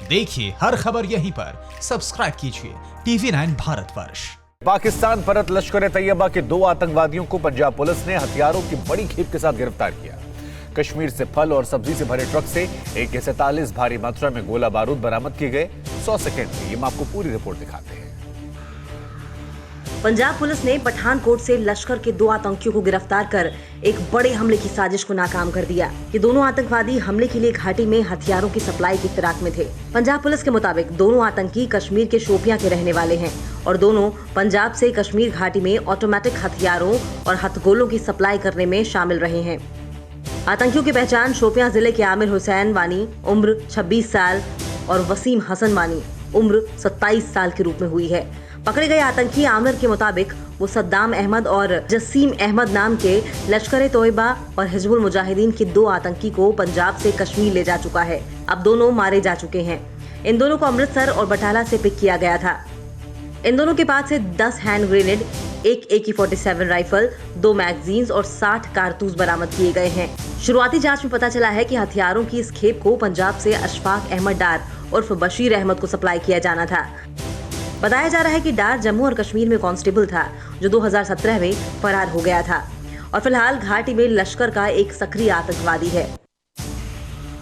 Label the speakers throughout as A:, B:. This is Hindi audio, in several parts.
A: देखिए हर खबर यहीं पर, सब्सक्राइब कीजिए TV9 भारतवर्ष।
B: पाकिस्तान परत लश्कर तैयबा के 2 आतंकवादियों को पंजाब पुलिस ने हथियारों की बड़ी खेप के साथ गिरफ्तार किया। कश्मीर से फल और सब्जी से भरे ट्रक से AK-47 भारी मात्रा में गोला बारूद बरामद किए गए। 100 सेकंड में ये आपको पूरी रिपोर्ट दिखाते हैं।
C: पंजाब पुलिस ने पठानकोट से लश्कर के 2 आतंकियों को गिरफ्तार कर एक बड़े हमले की साजिश को नाकाम कर दिया। ये दोनों आतंकवादी हमले के लिए घाटी में हथियारों की सप्लाई की फिराक में थे। पंजाब पुलिस के मुताबिक दोनों आतंकी कश्मीर के शोपियां के रहने वाले हैं और दोनों पंजाब से कश्मीर घाटी में ऑटोमेटिक हथियारों और हथगोलों की सप्लाई करने में शामिल रहे हैं। आतंकियों की पहचान शोपियां जिले के आमिर हुसैन वानी उम्र 26 साल और वसीम हसन वानी उम्र 27 साल के रूप में हुई है। पकड़े गए आतंकी आमिर के मुताबिक वो सद्दाम अहमद और जसीम अहमद नाम के लश्कर तोयबा और हिजबुल मुजाहिदीन के 2 आतंकी को पंजाब से कश्मीर ले जा चुका है। अब दोनों मारे जा चुके हैं। इन दोनों को अमृतसर और बटाला से पिक किया गया था। इन दोनों के पास से 10 हैंड ग्रेनेड, एक AK-47 राइफल, 2 मैगजीन्स और 60 कारतूस बरामद किए गए हैं। शुरुआती जांच में पता चला है कि हथियारों की इस खेप को पंजाब से अशफाक अहमद डार उर्फ बशीर अहमद को सप्लाई किया जाना था। बताया जा रहा है कि डार जम्मू और कश्मीर में कांस्टेबल था जो 2017 में फरार हो गया था और फिलहाल घाटी में लश्कर का एक सक्रिय आतंकवादी है।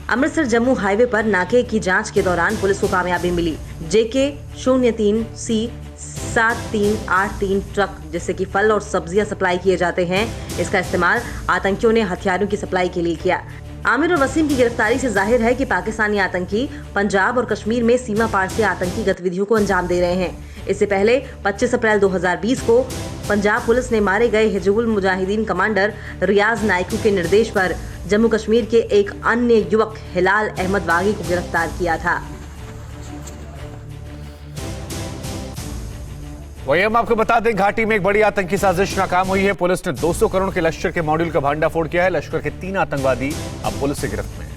C: अमृतसर जम्मू हाईवे पर नाके की जांच के दौरान पुलिस को कामयाबी मिली। JK-03C 7383 ट्रक जिससे कि फल और सब्जियां सप्लाई किए जाते हैं, इसका इस्तेमाल आतंकियों ने हथियारों की सप्लाई के लिए किया। आमिर और वसीम की गिरफ्तारी से जाहिर है कि पाकिस्तानी आतंकी पंजाब और कश्मीर में सीमा पार से आतंकी गतिविधियों को अंजाम दे रहे हैं। इससे पहले 25 अप्रैल 2020 को पंजाब पुलिस ने मारे गए हिजबुल मुजाहिदीन कमांडर रियाज नायकू के निर्देश पर जम्मू कश्मीर के एक अन्य युवक हिलाल अहमद वागी को गिरफ्तार किया था।
B: वही हम आपको बता दें, घाटी में एक बड़ी आतंकी साजिश नाकाम हुई है। पुलिस ने 200 करोड़ के लश्कर के मॉड्यूल का भांडाफोड़ किया है। लश्कर के 3 आतंकवादी अब पुलिस की गिरफ्त में हैं।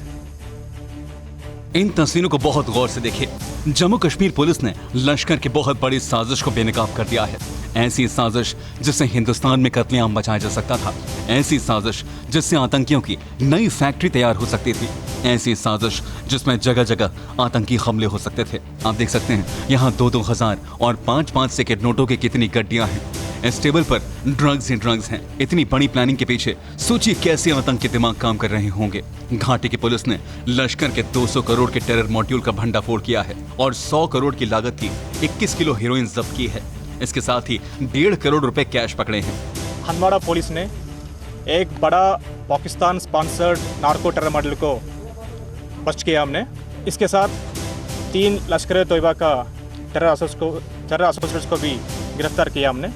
D: इन तस्वीरों को बहुत गौर से देखिए। जम्मू कश्मीर पुलिस ने लश्कर की बहुत बड़ी साजिश को बेनकाब कर दिया है। ऐसी साजिश जिससे हिंदुस्तान में कत्लेआम मचाया जा सकता था। ऐसी साजिश जिससे आतंकियों की नई फैक्ट्री तैयार हो सकती थी। ऐसी साजिश जिसमें जगह जगह आतंकी हमले हो सकते थे। आप देख सकते हैं यहाँ 2-2 हजार और 5-5 से के नोटों की कितनी गड्डियां हैं। इस टेबल पर ड्रग्स ही ड्रग्स हैं। इतनी बड़ी प्लानिंग के पीछे सोचिए कैसे आतंकी दिमाग काम कर रहे होंगे। घाटी की पुलिस ने लश्कर के 200 करोड़ के टेरर मॉड्यूल का भंडाफोड़ किया है और 100 करोड़ की लागत की 21 किलो हेरोइन जब्त की है। इसके साथ ही 1.5 करोड़ रुपए कैश पकड़े हैं।
E: हंदवाड़ा पुलिस ने एक बड़ा Pakistan sponsored narco terror module को बस्ट किया हमने। इसके साथ 3 लश्कर तोयबा का टेरर एसोसिएट्स को भी गिरफ्तार किया हमने।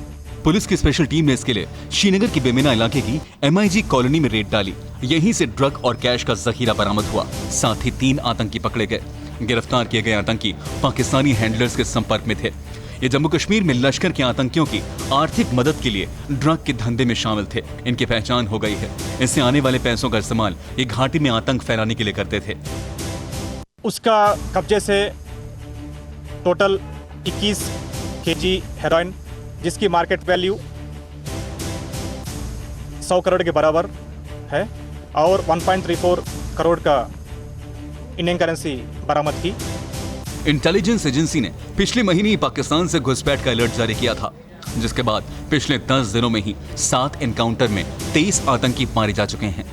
D: पुलिस की स्पेशल टीम ने इसके लिए श्रीनगर की बेमेना इलाके की MIG कॉलोनी में रेड डाली। यहीं से ड्रग और कैश का जखीरा बरामद हुआ। साथ ही 3 आतंकी पकड़े गए। गिरफ्तार किए गए आतंकी पाकिस्तानी हैंडलर्स के संपर्क में थे। ये जम्मू कश्मीर में लश्कर के आतंकियों की आर्थिक मदद के लिए ड्रग के धंधे में शामिल थे। इनकी पहचान हो गई है। इससे आने वाले पैसों का इस्तेमाल ये घाटी में आतंक फैलाने के लिए करते थे।
E: उसका कब्जे से टोटल 21 kg हेरोइन जिसकी मार्केट वैल्यू 100 करोड़ के बराबर है और 1.34 करोड़ का इंडियन करेंसी बरामद की।
D: इंटेलिजेंस एजेंसी ने पिछले महीने ही पाकिस्तान से घुसपैठ का अलर्ट जारी किया था, जिसके बाद पिछले 10 दिनों में ही 7 एनकाउंटर में 23 आतंकी मारे जा चुके हैं।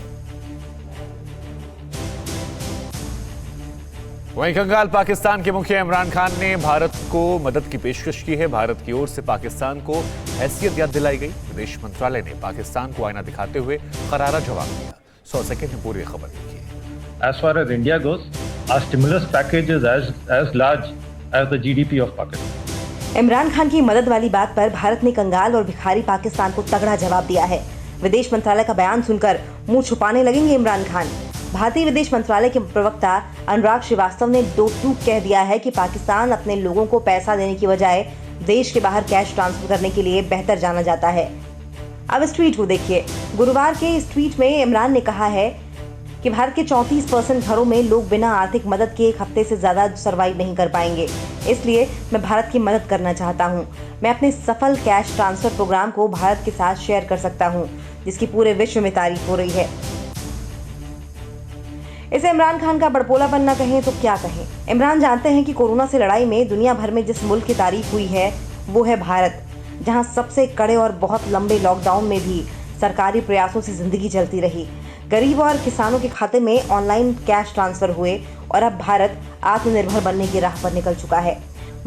B: वहीं कंगाल पाकिस्तान के मुखिया इमरान खान ने भारत को मदद की पेशकश की है। भारत की ओर से पाकिस्तान को हैसियत याद दिलाई गई। विदेश मंत्रालय ने पाकिस्तान को आईना दिखाते हुए करारा जवाब दिया। 100 सेकंड में पूरी खबर देखिए।
F: As far as India goes, our stimulus package is as large as the GDP of Pakistan.
C: Imran Khan की मदद वाली बात पर भारत ने कंगाल और भिखारी पाकिस्तान को तगड़ा जवाब दिया है। विदेश मंत्रालय का बयान सुनकर मुंह छुपाने लगेंगे इमरान खान। भारतीय विदेश मंत्रालय के प्रवक्ता अनुराग श्रीवास्तव ने 2 टूक कह दिया है कि पाकिस्तान अपने लोगों को पैसा देने की बजाय देश के बाहर कैश ट्रांसफर करने के लिए बेहतर जाना जाता है। अब इस ट्वीट को देखिए। गुरुवार के इस ट्वीट में इमरान ने कहा है कि भारत के 34% घरों में लोग बिना आर्थिक मदद के 1 हफ्ते से ज्यादा सरवाइव नहीं कर पाएंगे। इसलिए मैं भारत की मदद करना चाहता हूं। मैं अपने सफल कैश ट्रांसफर प्रोग्राम को भारत के साथ शेयर कर सकता हूं, जिसकी पूरे विश्व में तारीफ हो रही है। इसे इमरान खान का बड़पोलापन न कहें तो क्या कहें। इमरान जानते हैं कि कोरोना से लड़ाई में दुनिया भर में जिस मुल्क की तारीफ हुई है वो है भारत, जहां सबसे कड़े और बहुत लंबे लॉकडाउन में भी सरकारी प्रयासों से जिंदगी चलती रही। गरीब और किसानों के खाते में ऑनलाइन कैश ट्रांसफर हुए और अब भारत आत्मनिर्भर बनने की राह पर निकल चुका है।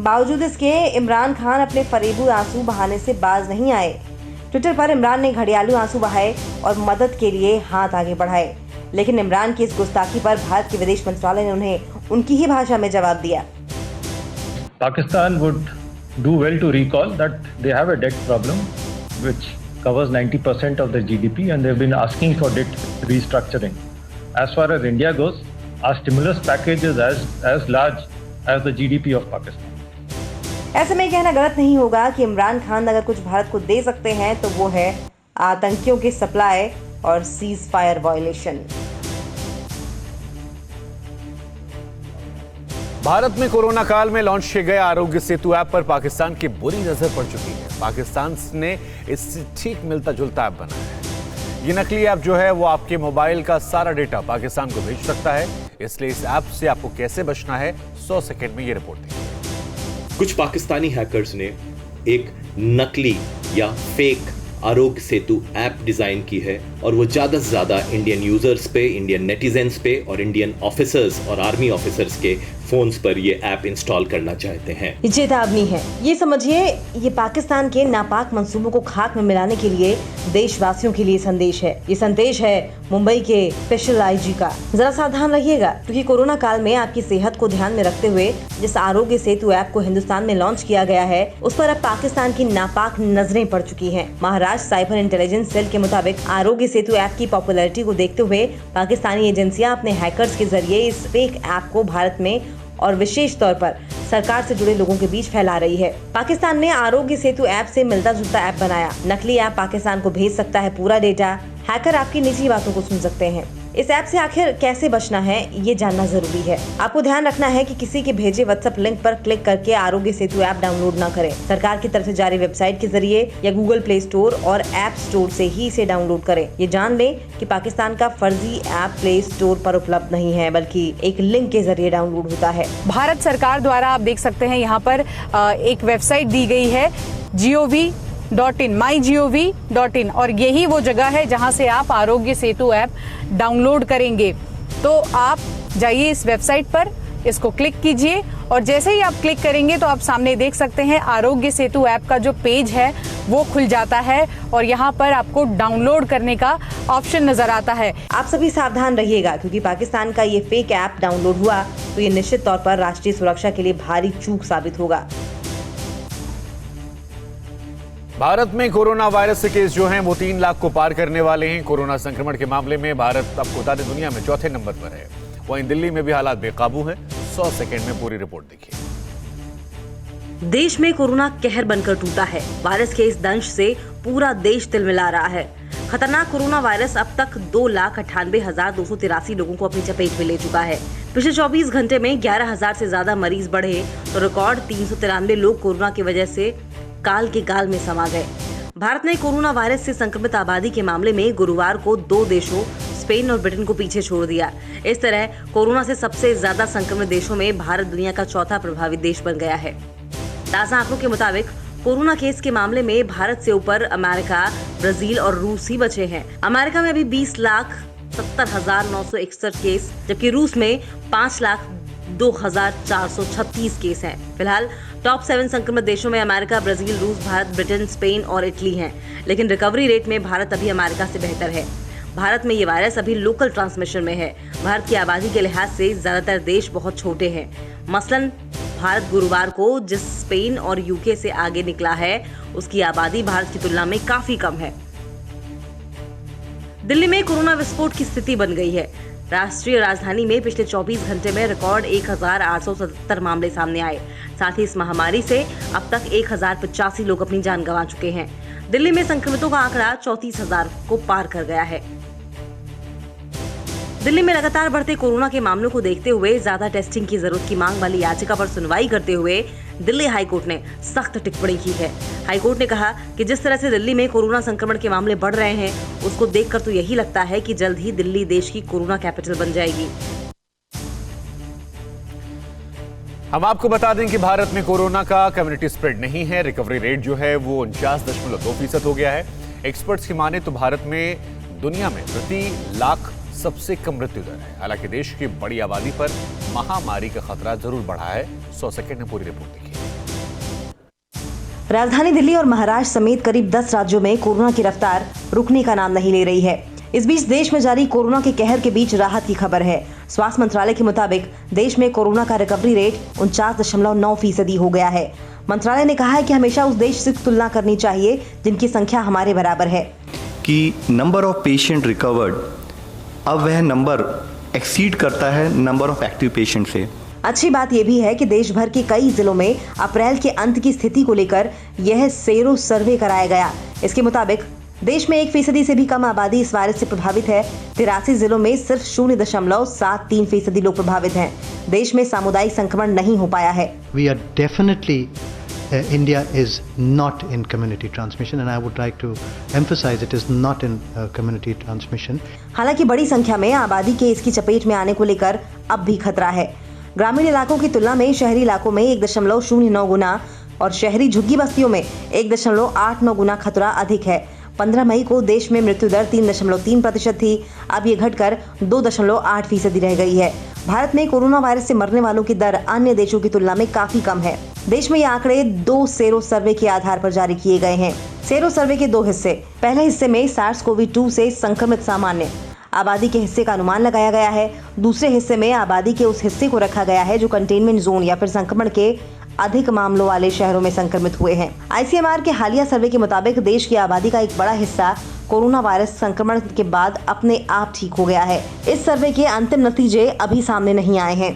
C: बावजूद इसके इमरान खान अपने फरेबू आंसू बहाने से बाज नहीं आए। ट्विटर पर इमरान ने घड़ियालू आंसू बहाए और मदद के लिए हाथ आगे बढ़ाए, लेकिन इमरान की इस गुस्ताखी पर भारत के विदेश मंत्रालय ने उन्हें उनकी ही भाषा में जवाब दिया।
F: Pakistan would do well to recall that they have a debt problem which covers 90% of the GDP and they've been asking for debt restructuring. As far as India goes, our stimulus package is as large as the GDP of Pakistan.
C: ऐसे में कहना गलत नहीं होगा कि इमरान खान अगर कुछ भारत को दे सकते हैं तो वो है आतंकियों की सप्लाई और सीज फायर वायलेशन।
B: भारत में कोरोना काल में लॉन्च किए गए आरोग्य सेतु ऐप पर पाकिस्तान की बुरी नजर पड़ चुकी है। पाकिस्तान ने इससे ठीक मिलता जुलता ऐप बनाया है। ये नकली ऐप जो है वो आपके मोबाइल का सारा डेटा पाकिस्तान को भेज सकता है, इसलिए इस ऐप से आपको कैसे बचना है 100 सेकंड में ये रिपोर्ट देखिए।
G: कुछ पाकिस्तानी हैकर्स ने एक नकली या fake Aarogya Setu app design की है और वो ज्यादा से ज्यादा इंडियन यूजर्स पे, इंडियन नेटिजन्स पे और इंडियन ऑफिसर्स और आर्मी ऑफिसर्स के फोन्स पर ये ऐप इंस्टॉल करना चाहते हैं।
C: ये चेतावनी है, ये समझिए ये पाकिस्तान के नापाक मंसूबों को खाक में मिलाने के लिए देशवासियों के लिए संदेश है। ये संदेश है मुंबई के स्पेशल आईजी का। जरा सावधान रहिएगा, क्योंकि कोरोना काल में आपकी सेहत को ध्यान में रखते हुए जिस आरोग्य सेतु ऐप को हिंदुस्तान में लॉन्च किया गया है उस पर अब पाकिस्तान की नापाक नजरें पड़ चुकी है। महाराष्ट्र साइबर इंटेलिजेंस सेल के मुताबिक आरोग्य सेतु ऐप की पॉपुलैरिटी को देखते हुए पाकिस्तानी एजेंसियां अपने हैकर्स के जरिए इस फेक ऐप को भारत में और विशेष तौर पर सरकार से जुड़े लोगों के बीच फैला रही है। पाकिस्तान ने आरोग्य सेतु ऐप से मिलता जुलता ऐप बनाया। नकली ऐप पाकिस्तान को भेज सकता है पूरा डेटा। हैकर आपकी निजी बातों को सुन सकते हैं। इस ऐप से आखिर कैसे बचना है ये जानना जरूरी है। आपको ध्यान रखना है कि किसी के भेजे व्हाट्सएप लिंक पर क्लिक करके आरोग्य सेतु ऐप डाउनलोड न करें। सरकार की तरफ से जारी वेबसाइट के जरिए या गूगल प्ले स्टोर और ऐप स्टोर से ही इसे डाउनलोड करें। ये जान लें कि पाकिस्तान का फर्जी ऐप प्ले स्टोर पर उपलब्ध नहीं है, बल्कि एक लिंक के जरिए डाउनलोड होता है।
H: भारत सरकार द्वारा आप देख सकते हैं यहाँ पर एक वेबसाइट दी गई है gov.in mygov.in और यही वो जगह है जहां से आप आरोग्य सेतु ऐप डाउनलोड करेंगे। तो आप जाइए इस वेबसाइट पर, इसको क्लिक कीजिए और जैसे ही आप क्लिक करेंगे तो आप सामने देख सकते हैं आरोग्य सेतु ऐप का जो पेज है वो खुल जाता है और यहाँ पर आपको डाउनलोड करने का ऑप्शन नजर आता है।
C: आप सभी सावधान रहिएगा, क्योंकि पाकिस्तान का ये फेक ऐप डाउनलोड हुआ तो ये निश्चित तौर पर राष्ट्रीय सुरक्षा के लिए भारी चूक साबित होगा।
B: भारत में कोरोना वायरस के केस जो हैं वो 3 लाख को पार करने वाले हैं। कोरोना संक्रमण के मामले में भारत आपको बता दें दुनिया में चौथे नंबर पर है। वहीं दिल्ली में भी हालात बेकाबू हैं। 100 सेकंड में पूरी रिपोर्ट देखिए।
C: देश में कोरोना कहर बनकर टूटा है। वायरस के इस दंश से पूरा देश तिलमिला रहा है। खतरनाक कोरोना वायरस अब तक 2,98,283 लोगों को अपनी चपेट में ले चुका है। पिछले 24 घंटे में 11,000 से ज्यादा मरीज बढ़े तो रिकॉर्ड 393 लोग कोरोना की वजह से काल के गाल में समा गए। भारत ने कोरोना वायरस से संक्रमित आबादी के मामले में गुरुवार को 2 देशों स्पेन और ब्रिटेन को पीछे छोड़ दिया। इस तरह कोरोना से सबसे ज्यादा संक्रमित देशों में भारत दुनिया का चौथा प्रभावित देश बन गया है। ताजा आंकड़ों के मुताबिक कोरोना केस के मामले में भारत से ऊपर अमेरिका, ब्राजील और रूस ही बचे हैं। अमेरिका में अभी 20,70,961 केस, जबकि रूस में 5,02,436 केस हैं। फिलहाल टॉप 7 संक्रमित देशों में अमेरिका, ब्राजील, रूस, भारत, ब्रिटेन, स्पेन और इटली हैं। लेकिन रिकवरी रेट में भारत अभी अमेरिका से बेहतर है। भारत में ये वायरस अभी लोकल ट्रांसमिशन में है। भारत की आबादी के लिहाज से ज्यादातर देश बहुत छोटे हैं। मसलन भारत गुरुवार को जिस स्पेन और यूके से आगे निकला है उसकी आबादी भारत की तुलना में काफी कम है। दिल्ली में कोरोना विस्फोट की स्थिति बन गई है। राष्ट्रीय राजधानी में पिछले 24 घंटे में रिकॉर्ड 1,877 मामले सामने आए। साथ ही इस महामारी से अब तक 1,085 लोग अपनी जान गंवा चुके हैं। दिल्ली में संक्रमितों का आंकड़ा 34,000 को पार कर गया है। दिल्ली में लगातार बढ़ते कोरोना के मामलों को देखते हुए ज्यादा टेस्टिंग की जरूरत की मांग वाली याचिका पर सुनवाई करते हुए दिल्ली हाईकोर्ट ने सख्त टिप्पणी की है। हाईकोर्ट ने कहा कि जिस तरह से दिल्ली में कोरोना संक्रमण के मामले बढ़ रहे हैं उसको देखकर तो यही लगता है कि जल्द ही दिल्ली देश की कोरोना कैपिटल बन जाएगी।
B: हम आपको बता दें कि भारत में कोरोना का कम्युनिटी स्प्रेड नहीं है। रिकवरी रेट जो है वो 49.2% हो गया है। एक्सपर्ट्स की माने तो भारत में दुनिया में प्रति लाख सबसे कम मृत्यु दर है। हालांकि देश की बड़ी आबादी पर महामारी का खतरा जरूर बढ़ा है। 100 सेकंड में पूरी रिपोर्ट देखिए।
C: राजधानी दिल्ली और महाराष्ट्र समेत करीब 10 राज्यों में कोरोना की रफ्तार रुकने का नाम नहीं ले रही है। इस बीच देश में जारी कोरोना के कहर के बीच राहत की खबर है। स्वास्थ्य मंत्रालय के मुताबिक देश में कोरोना का रिकवरी रेट 49.9% हो गया है। मंत्रालय ने कहा है कि हमेशा उस देश से तुलना करनी चाहिए जिनकी संख्या हमारे बराबर है।
I: कि नंबर ऑफ पेशेंट रिकवर्ड अब वह नंबर एक्सीड करता है नंबर ऑफ एक्टिव पेशेंट से।
C: अच्छी बात यह भी है कि देश भर के कई जिलों में अप्रैल के अंत की स्थिति को लेकर यह सेरो सर्वे कराया गया। इसके मुताबिक देश में 1% से भी कम आबादी इस वायरस से प्रभावित है। 83 जिलों में सिर्फ 0.73% लोग प्रभावित हैं। देश में सामुदायिक संक्रमण नहीं हो पाया है।
J: We are definitely India is not in community transmission and I would like to emphasize it is not in community transmission.
C: हालांकि बड़ी संख्या में आबादी के इसकी चपेट में आने को लेकर अब भी खतरा है। ग्रामीण इलाकों की तुलना में शहरी इलाकों में 1.09 गुना और शहरी झुग्गी बस्तियों में 1.89 गुना खतरा अधिक है। 15 मई को देश में मृत्यु दर 3.3% थी। अब ये घटकर 2.8% रह गई है। भारत में कोरोना वायरस से मरने वालों की दर अन्य देशों की तुलना में काफी कम है। देश में ये आंकड़े 2 सेरो सर्वे के आधार पर जारी किए गए हैं। सेरो सर्वे के 2 हिस्से। पहले हिस्से में SARS-CoV-2 से संक्रमित सामान्य आबादी के हिस्से का अनुमान लगाया गया है। दूसरे हिस्से में आबादी के उस हिस्से को रखा गया है जो कंटेनमेंट जोन या फिर संक्रमण के अधिक मामलों वाले शहरों में संक्रमित हुए हैं। ICMR के हालिया सर्वे के मुताबिक देश की आबादी का एक बड़ा हिस्सा कोरोना वायरस संक्रमण के बाद अपने आप ठीक हो गया है। इस सर्वे के अंतिम नतीजे अभी सामने नहीं आए हैं।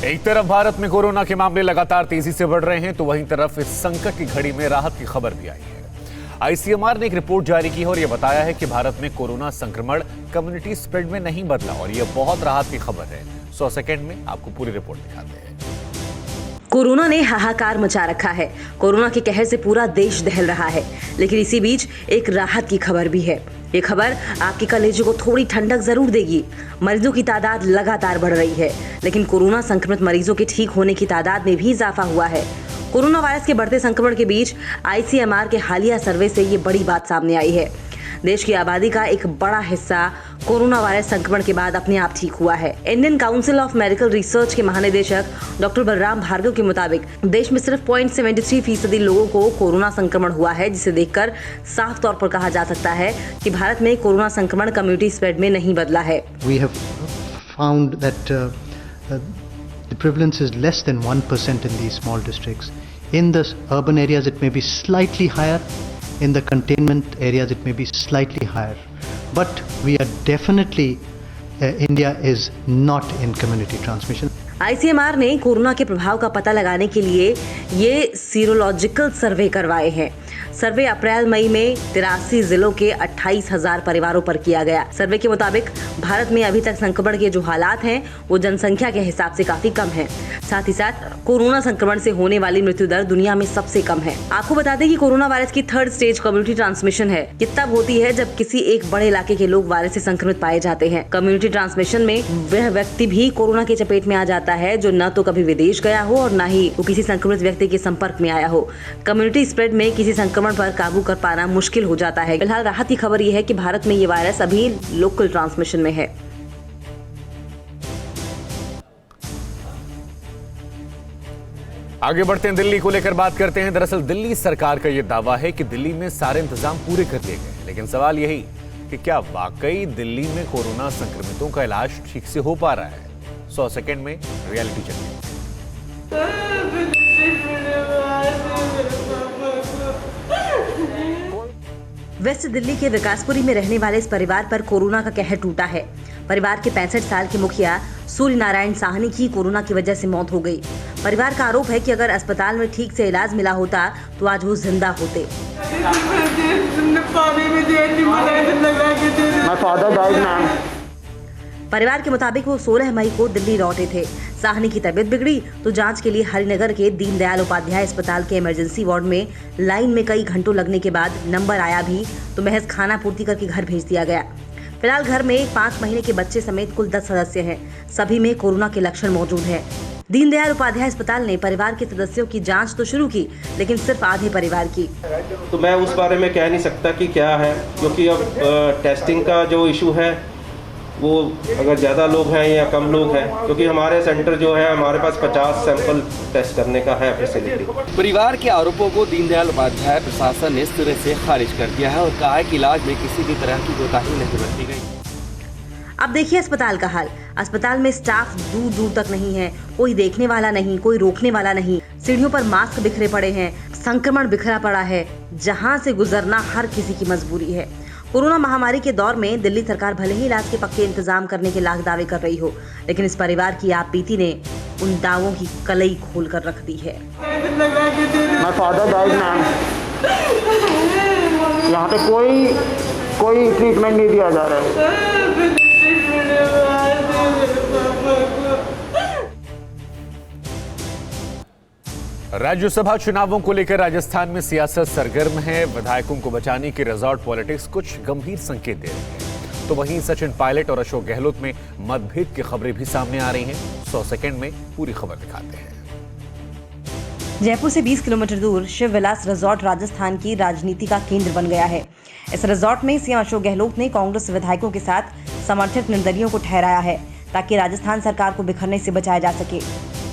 B: एक तरफ भारत में कोरोना के मामले लगातार तेजी से बढ़ रहे हैं तो वहीं तरफ इस संकट की घड़ी में राहत की खबर भी आई है। ICMR ने एक रिपोर्ट जारी की है और यह बताया है कि भारत में कोरोना संक्रमण कम्युनिटी स्प्रेड में नहीं बदला और यह बहुत राहत की खबर है। 100 सेकंड में आपको पूरी रिपोर्ट दिखाते हैं।
C: कोरोना ने हाहाकार मचा रखा है। कोरोना के कहर से पूरा देश दहल रहा है, लेकिन इसी बीच एक राहत की खबर भी है। ये खबर आपके कलेजे को थोड़ी ठंडक जरूर देगी। मरीजों की तादाद लगातार बढ़ रही है, लेकिन कोरोना संक्रमित मरीजों के ठीक होने की तादाद में भी इजाफा हुआ है। कोरोना वायरस के बढ़ते संक्रमण के बीच ICMR के हालिया सर्वे से ये बड़ी बात सामने आई है। देश की आबादी का एक बड़ा हिस्सा कोरोना वायरस संक्रमण के बाद अपने आप ठीक हुआ है। Indian council of medical research के महानिदेशक डॉक्टर बलराम भार्गव के मुताबिक देश में सिर्फ 0.73% लोगों को कोरोना संक्रमण हुआ है, जिसे देखकर साफ तौर पर कहा जा सकता है कि भारत में कोरोना संक्रमण कम्युनिटी स्प्रेड में नहीं बदला है।
J: We have found that the prevalence is less than 1% in these small districts. In the urban areas it may be slightly higher, in the containment areas it may be slightly higher, but we are definitely India is not in community transmission.
C: ICMR ने कोरोना के प्रभाव का पता लगाने के लिए ये सीरोलॉजिकल सर्वे करवाए हैं। सर्वे अप्रैल मई में 83 जिलों के 28,000 परिवारों पर किया गया। सर्वे के मुताबिक भारत में अभी तक संक्रमण के जो हालात हैं वो जनसंख्या के हिसाब से काफी कम है। साथ ही साथ कोरोना संक्रमण से होने वाली मृत्यु दर दुनिया में सबसे कम है। आपको बता दें कि कोरोना वायरस की 3rd स्टेज कम्युनिटी ट्रांसमिशन है। ये तब होती है जब किसी एक बड़े इलाके के लोग वायरस से संक्रमित पाए जाते हैं। कम्युनिटी ट्रांसमिशन में वह व्यक्ति भी कोरोना के चपेट में आ जाता है जो न तो कभी विदेश गया हो और न ही वो किसी संक्रमित व्यक्ति के संपर्क में आया हो। कम्युनिटी स्प्रेड में किसी संक्रमण पर काबू कर पाना मुश्किल हो जाता है। फिलहाल राहत की खबर यह है कि भारत में ये वायरस अभी लोकल ट्रांसमिशन में है।
B: आगे बढ़ते हैं, दिल्ली को लेकर बात करते हैं। दरअसल दिल्ली सरकार का यह दावा है कि दिल्ली में सारे इंतजाम पूरे कर लिए गए, लेकिन सवाल यही कि क्या वाकई दिल्ली में कोरोना संक्रमितों का इलाज ठीक से हो पा रहा है। 100 सेकंड में रियलिटी चेक।
C: वेस्ट दिल्ली के विकासपुरी में रहने वाले इस परिवार पर कोरोना का कहर टूटा है। परिवार के 65 साल के मुखिया सूर्य नारायण साहनी की कोरोना की वजह से मौत हो गई। परिवार का आरोप है कि अगर अस्पताल में ठीक से इलाज मिला होता तो आज वो जिंदा होते। परिवार के मुताबिक वो 16 मई को दिल्ली लौटे थे। साहनी की तबीयत बिगड़ी तो जांच के लिए हरिनगर के दीनदयाल उपाध्याय अस्पताल के इमरजेंसी वार्ड में लाइन में कई घंटों लगने के बाद नंबर आया भी तो महज खाना पूर्ति करके घर भेज दिया गया। फिलहाल घर में 5 महीने के बच्चे समेत कुल 10 सदस्य हैं। सभी में कोरोना के लक्षण मौजूद हैं। दीनदयाल उपाध्याय अस्पताल ने परिवार के सदस्यों की जांच तो शुरू की, लेकिन सिर्फ आधे परिवार की।
K: तो मैं उस बारे में कह नहीं सकता कि क्या है, क्योंकि अब टेस्टिंग का जो इशू है वो अगर ज़्यादा लोग हैं या कम लोग हैं, क्योंकि हमारे सेंटर जो है हमारे पास 50 सैंपल टेस्ट करने का है फैसिलिटी।
L: परिवार के आरोपों को दीनदयाल उपाध्याय प्रशासन ने सिरे से खारिज कर दिया है और कहा है कि इलाज में किसी भी तरह की कोताही नहीं बरती गई।
C: अब देखिए अस्पताल का हाल। अस्पताल में स्टाफ दूर दूर तक नहीं है, कोई देखने वाला नहीं, कोई रोकने वाला नहीं। सीढ़ियों पर मास्क बिखरे पड़े हैं, संक्रमण बिखरा पड़ा है, जहां से गुजरना हर किसी की मजबूरी है। कोरोना महामारी के दौर में दिल्ली सरकार भले ही इलाज के पक्के इंतजाम करने के लाख दावे कर रही हो, लेकिन इस परिवार की आपबीती ने उन दावों की कलई खोल कर रख दी है।
M: यहाँ पे कोई ट्रीटमेंट नहीं दिया जा रहा है।
B: राज्यसभा चुनावों को लेकर राजस्थान में सियासत सरगर्म है। विधायकों को बचाने की रिजॉर्ट पॉलिटिक्स कुछ गंभीर संकेत दे रही है। तो वहीं सचिन पायलट और अशोक गहलोत में मतभेद की खबरें भी सामने आ रही हैं। 100 सेकंड में पूरी खबर दिखाते हैं।
C: जयपुर से 20 किलोमीटर दूर शिव विलास रिजॉर्ट राजस्थान की राजनीति का केंद्र बन गया है। इस रिजॉर्ट में सीएम अशोक गहलोत ने कांग्रेस विधायकों के साथ समर्थित निर्दलियों को ठहराया है, ताकि राजस्थान सरकार को बिखरने से बचाया जा सके।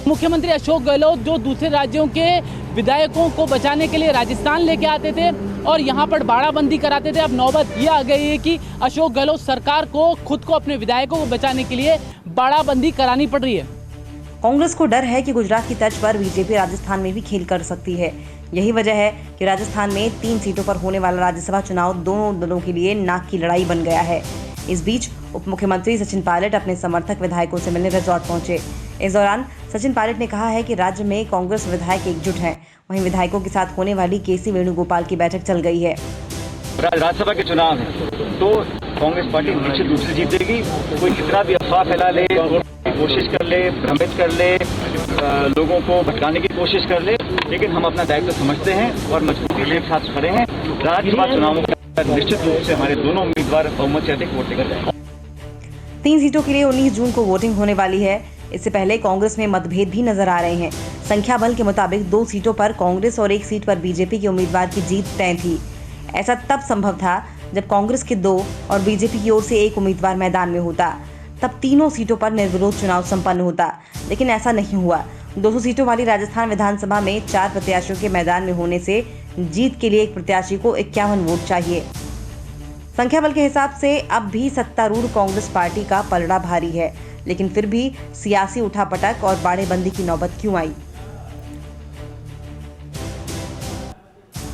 N: मुख्यमंत्री अशोक गहलोत जो दूसरे राज्यों के विधायकों को बचाने के लिए राजस्थान लेके आते थे और यहाँ पर बाड़ाबंदी कराते थे, अब नौबत ये आ गई है कि अशोक गहलोत सरकार को खुद को अपने विधायकों को बचाने के लिए बाड़ाबंदी करानी पड़ रही है।
C: कांग्रेस को डर है कि गुजरात की तर्ज पर बीजेपी राजस्थान में भी खेल कर सकती है। यही वजह है कि राजस्थान में 3 सीटों पर होने वाला राज्यसभा चुनाव दोनों दलों के लिए नाक की लड़ाई बन गया है। इस बीच उप मुख्यमंत्री सचिन पायलट अपने समर्थक विधायकों से मिलने रिजॉर्ट पहुंचे। इस दौरान सचिन पायलट ने कहा है कि राज्य में कांग्रेस विधायक एकजुट हैं। वहीं विधायकों के साथ होने वाली केसी वेणुगोपाल की बैठक चल गई है।
F: राज्यसभा के चुनाव है तो कांग्रेस पार्टी निश्चित रूप से जीतेगी। कोई कितना भी अफवाह फैला ले, कोशिश कर ले, भ्रमित कर ले, लोगों को भटकाने की कोशिश कर ले, लेकिन हम अपना दायित्व समझते हैं और मजबूती के साथ खड़े हैं। राज्यसभा चुनावों में निश्चित रूप से हमारे दोनों उम्मीदवार बहुमत से अधिक वोट लेकर जाएंगे।
C: 3 सीटों के लिए 19 जून को वोटिंग होने वाली है। इससे पहले कांग्रेस में मतभेद भी नजर आ रहे हैं। संख्या बल के मुताबिक 2 सीटों पर कांग्रेस और 1 सीट पर बीजेपी के उम्मीदवार की जीत तय थी। ऐसा तब संभव था जब कांग्रेस के 2 और बीजेपी की ओर से 1 उम्मीदवार मैदान में होता, तब तीनों सीटों पर निर्विरोध चुनाव संपन्न होता, लेकिन ऐसा नहीं हुआ। 200 सीटों वाली राजस्थान विधानसभा में 4 प्रत्याशियों के मैदान में होने से जीत के लिए एक प्रत्याशी को 51 वोट चाहिए। संख्या बल के हिसाब से अब भी सत्तारूढ़ कांग्रेस पार्टी का पलड़ा भारी है, लेकिन फिर भी सियासी उठापटक और बाड़ेबंदी की नौबत क्यों आई?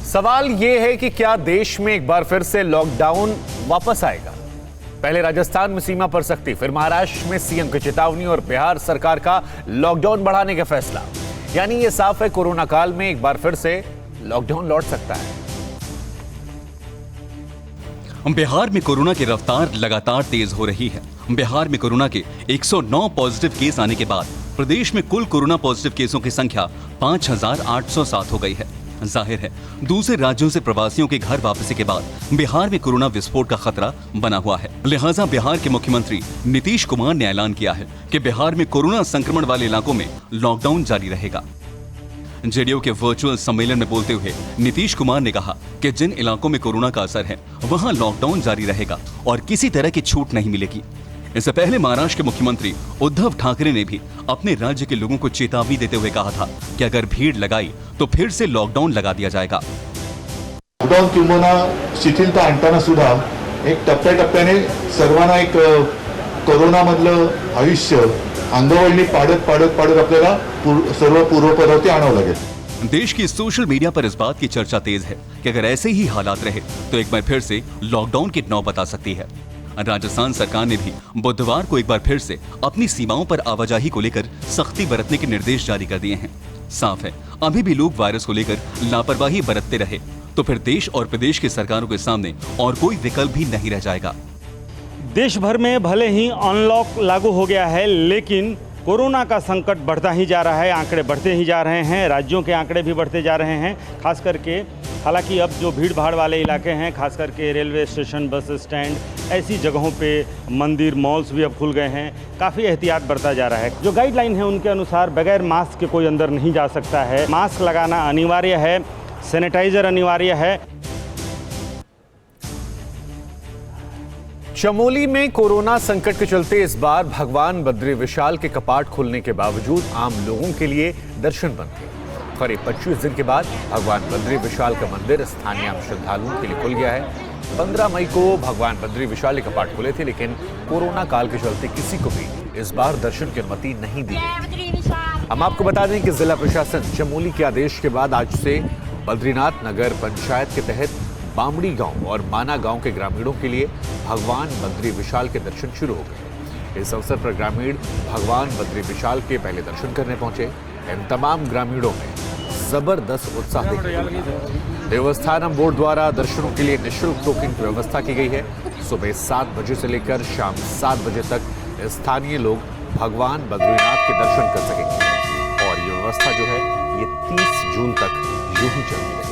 B: सवाल यह है कि क्या देश में एक बार फिर से लॉकडाउन वापस आएगा? पहले राजस्थान में सीमा पर सख्ती, फिर महाराष्ट्र में सीएम की चेतावनी और बिहार सरकार का लॉकडाउन बढ़ाने का फैसला। यानी यह साफ है कोरोना काल में एक बार फिर से लॉकडाउन लौट सकता है।
D: बिहार में कोरोना की रफ्तार लगातार तेज हो रही है। बिहार में कोरोना के 109 पॉजिटिव केस आने के बाद प्रदेश में कुल कोरोना पॉजिटिव केसों की संख्या 5807 हो गई है। जाहिर है दूसरे राज्यों से प्रवासियों के घर वापसी के बाद बिहार में कोरोना विस्फोट का खतरा बना हुआ है। लिहाजा बिहार के मुख्यमंत्री नीतीश कुमार ने ऐलान किया है कि बिहार में कोरोना संक्रमण वाले इलाकों में लॉकडाउन जारी रहेगा। जेडीयू के वर्चुअल सम्मेलन में बोलते हुए नीतीश कुमार ने कहा कि जिन इलाकों में कोरोना का असर है वहां लॉकडाउन जारी रहेगा और किसी तरह की छूट नहीं मिलेगी। इससे पहले महाराष्ट्र के मुख्यमंत्री उद्धव ठाकरे ने भी अपने राज्य के लोगों को चेतावनी देते हुए कहा था कि अगर भीड़ लगाई तो फिर से लॉकडाउन लगा दिया जाएगा।
O: लॉकडाउन किंवा शिथिलता आणताना सुद्धा एक टप्प्याटप्प्याने सर्वांना एक कोरोनामधलं आयुष्य अंगवळणी पाडत आपल्याला सर्व पूर्वपदावरती आणावं लागेल।
D: देश की सोशल मीडिया पर इस बात की चर्चा तेज है कि अगर ऐसे ही हालात रहे तो एक बार फिर से लॉकडाउन की नौबत आ सकती है। राजस्थान सरकार ने भी बुधवार को एक बार फिर से अपनी सीमाओं पर आवाजाही को लेकर सख्ती बरतने के निर्देश जारी कर दिए हैं। साफ है अभी भी लोग वायरस को लेकर लापरवाही बरतते रहे तो फिर देश और प्रदेश की सरकारों के सामने और कोई विकल्प भी नहीं रह जाएगा।
E: देश भर में भले ही अनलॉक लागू हो गया है, लेकिन कोरोना का संकट बढ़ता ही जा रहा है। आंकड़े बढ़ते ही जा रहे हैं, राज्यों के आंकड़े भी बढ़ते जा रहे हैं। खास करके
P: हालांकि अब जो भीड़ भाड़ वाले इलाके हैं, खास करके रेलवे स्टेशन, बस स्टैंड, ऐसी जगहों पे मंदिर, मॉल्स भी अब खुल गए हैं। काफ़ी एहतियात बरता जा रहा है। जो गाइडलाइन है उनके अनुसार बगैर मास्क के कोई अंदर नहीं जा सकता है। मास्क लगाना अनिवार्य है, सैनिटाइजर अनिवार्य है।
B: चमोली में कोरोना संकट के चलते इस बार भगवान बद्री विशाल के कपाट खुलने के बावजूद आम लोगों के लिए दर्शन बंद थे। करीब 25 दिन के बाद भगवान बद्री विशाल का मंदिर स्थानीय आम श्रद्धालुओं के लिए खुल गया है। 15 मई को भगवान बद्री विशाल के कपाट खुले थे, लेकिन कोरोना काल के चलते किसी को भी इस बार दर्शन की अनुमति नहीं दी गई। हम आपको बता दें कि जिला प्रशासन चमोली के आदेश के बाद आज से बद्रीनाथ नगर पंचायत के तहत बामड़ी गांव और माना गांव के ग्रामीणों के लिए भगवान बद्री विशाल के दर्शन शुरू हो गए। इस अवसर पर ग्रामीण भगवान बद्री विशाल के पहले दर्शन करने पहुंचे। इन तमाम ग्रामीणों में जबरदस्त उत्साह देखने को मिला। देवस्थानम बोर्ड द्वारा दर्शनों के लिए निःशुल्क टोकन की व्यवस्था की गई है। सुबह 7 बजे से लेकर शाम 7 बजे तक स्थानीय लोग भगवान बद्रीनाथ के दर्शन कर सकेंगे और ये व्यवस्था जो है ये 30 जून तक यूं ही चलती है।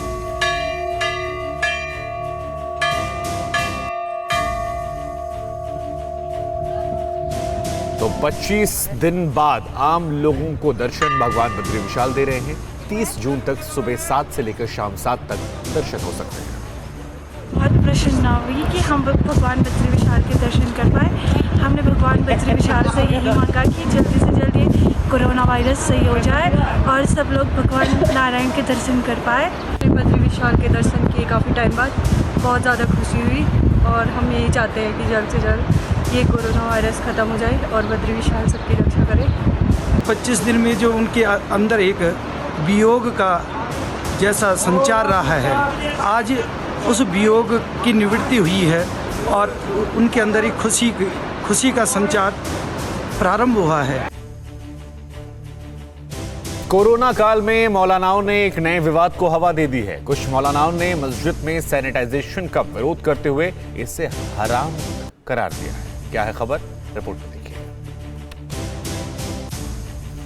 B: तो 25 दिन बाद आम लोगों को दर्शन भगवान बद्री विशाल दे रहे हैं। 30 जून तक सुबह 7 से लेकर शाम 7 तक दर्शन हो सकते हैं।
Q: बहुत प्रसन्न हुई कि हम भगवान बद्री विशाल के दर्शन कर पाए। हमने भगवान बद्री विशाल से यही मांगा कि जल्दी से जल्दी कोरोना वायरस सही हो जाए और सब लोग भगवान नारायण के दर्शन कर पाए।
R: बद्री विशाल के दर्शन किए काफ़ी टाइम बाद, बहुत ज़्यादा खुशी हुई और हम यही चाहते हैं कि जल्द से जल्द ये कोरोना वायरस ख़त्म हो जाए और बद्री विशाल सबकी रक्षा करे।
S: 25 दिन में जो उनके अंदर एक वियोग का जैसा संचार रहा है, आज उस वियोग की निवृत्ति हुई है और उनके अंदर एक खुशी का संचार प्रारंभ हुआ है।
B: कोरोना काल में मौलानाओं ने एक नए विवाद को हवा दे दी है। कुछ मौलानाओं ने मस्जिद में सैनिटाइजेशन का विरोध करते हुए इसे हराम करार दिया है। क्या है खबर, रिपोर्ट में देखिए।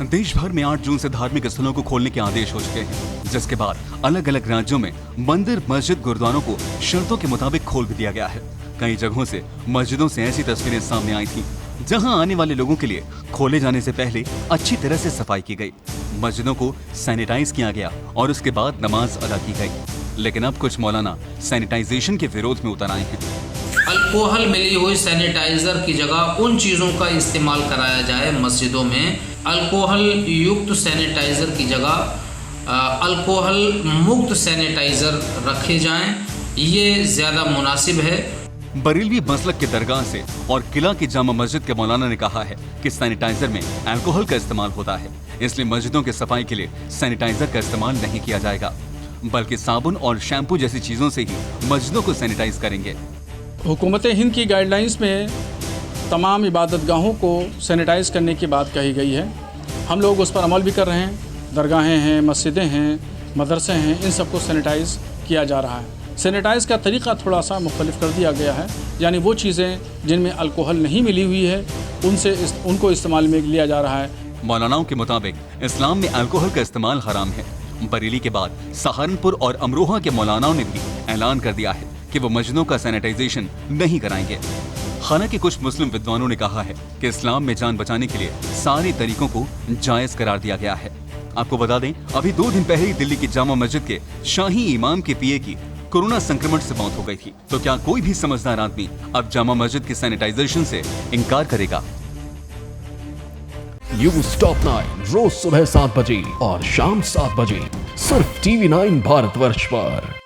D: देश भर में 8 जून से धार्मिक स्थलों को खोलने के आदेश हो चुके हैं, जिसके बाद अलग अलग राज्यों में मंदिर, मस्जिद, गुरुद्वारों को शर्तों के मुताबिक खोल भी दिया गया है। कई जगहों से मस्जिदों से ऐसी तस्वीरें सामने आई थी जहां आने वाले लोगों के लिए खोले जाने से पहले अच्छी तरह से सफाई की गई, मस्जिदों को सैनिटाइज किया गया और उसके बाद नमाज अदा की गई। लेकिन अब कुछ मौलाना सैनिटाइजेशन के विरोध में उतर आए हैं।
T: अल्कोहल मिली हुई सैनिटाइजर की जगह उन चीज़ों का इस्तेमाल कराया जाए मस्जिदों में। अल्कोहल युक्त सैनिटाइजर की जगह अल्कोहल मुक्त सैनिटाइजर रखे जाएं, ये ज़्यादा मुनासिब है।
D: बरेलवी मसलक के दरगाह से और किला की जामा मस्जिद के मौलाना ने कहा है कि सैनिटाइजर में अल्कोहल का इस्तेमाल होता है, इसलिए मस्जिदों की सफाई के लिए सैनिटाइजर का इस्तेमाल नहीं किया जाएगा, बल्कि साबुन और शैम्पू जैसी चीजों से ही मस्जिदों को सैनिटाइज करेंगे।
U: हुकूमत हिंद की गाइडलाइंस में तमाम इबादतगाहों को सैनिटाइज करने की बात कही गई है। हम लोग उस पर अमल भी कर रहे हैं। दरगाहें हैं, मस्जिदें हैं, मदरसे हैं, इन सबको सैनिटाइज किया जा रहा है। सैनिटाइज का तरीक़ा थोड़ा सा मुख्तलिफ कर दिया गया है, यानी वो चीज़ें जिनमें अल्कोहल नहीं मिली हुई है उनको इस्तेमाल में लिया जा रहा है।
D: मौलानाओं के मुताबिक इस्लाम में अल्कोहल का इस्तेमाल हराम है। बरेली के बाद सहारनपुर और अमरोहा के मौलानाओं ने भी ऐलान कर दिया है कि वो मस्जिदों का सैनिटाइजेशन नहीं कराएंगे। हालांकि कुछ मुस्लिम विद्वानों ने कहा है कि इस्लाम में जान बचाने के लिए सारे तरीकों को जायज करार दिया गया है। आपको बता दें, अभी 2 दिन पहले ही दिल्ली की जामा मस्जिद के शाही इमाम के पीए की कोरोना संक्रमण से मौत हो गई थी। तो क्या कोई भी समझदार आदमी अब जामा मस्जिद के सैनिटाइजेशन से इनकार करेगा?
V: न्यूज़ टॉप 9 रोज सुबह 7 बजे और शाम 7 बजे सिर्फ TV9 भारतवर्ष पर।